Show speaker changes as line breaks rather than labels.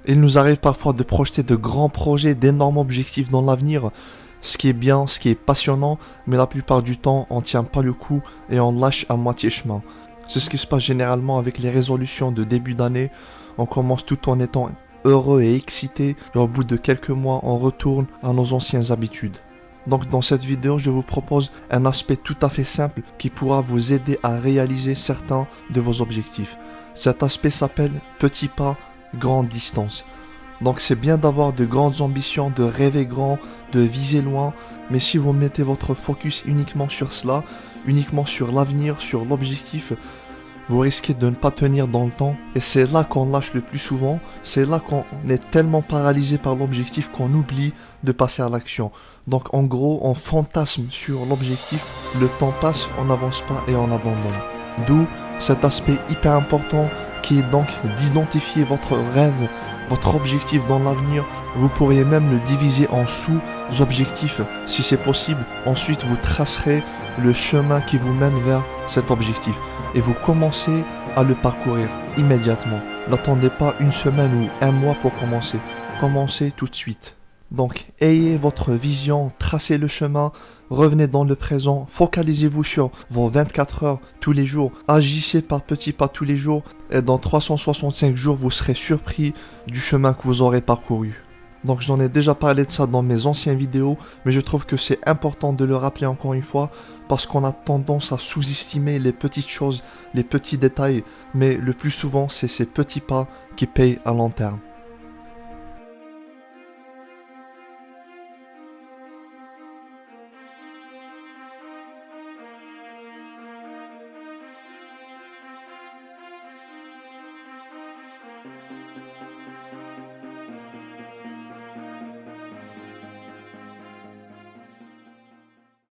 Il nous arrive parfois de projeter de grands projets, d'énormes objectifs dans l'avenir, ce qui est bien, ce qui est passionnant, mais la plupart du temps, on tient pas le coup et on lâche à moitié chemin. C'est ce qui se passe généralement avec les résolutions de début d'année. On commence tout en étant heureux et excité, et au bout de quelques mois, on retourne à nos anciennes habitudes. Donc dans cette vidéo, je vous propose un aspect tout à fait simple qui pourra vous aider à réaliser certains de vos objectifs. Cet aspect s'appelle petit pas, grande distance. Donc c'est bien d'avoir de grandes ambitions, de rêver grand, de viser loin, mais si vous mettez votre focus uniquement sur cela, uniquement sur l'avenir, sur l'objectif, vous risquez de ne pas tenir dans le temps, et c'est là qu'on lâche le plus souvent, c'est là qu'on est tellement paralysé par l'objectif qu'on oublie de passer à l'action. Donc en gros, on fantasme sur l'objectif, le temps passe, on n'avance pas et on abandonne. D'où cet aspect hyper important qui est donc d'identifier votre rêve, votre objectif dans l'avenir. Vous pourriez même le diviser en sous-objectifs si c'est possible. Ensuite, vous tracerez le chemin qui vous mène vers cet objectif et vous commencez à le parcourir immédiatement. N'attendez pas une semaine ou un mois pour commencer. Commencez tout de suite. Donc, ayez votre vision, tracez le chemin, revenez dans le présent, focalisez-vous sur vos 24 heures tous les jours, agissez par petits pas tous les jours, et dans 365 jours, vous serez surpris du chemin que vous aurez parcouru. Donc j'en ai déjà parlé de ça dans mes anciennes vidéos, mais je trouve que c'est important de le rappeler encore une fois, parce qu'on a tendance à sous-estimer les petites choses, les petits détails, mais le plus souvent, c'est ces petits pas qui payent à long terme.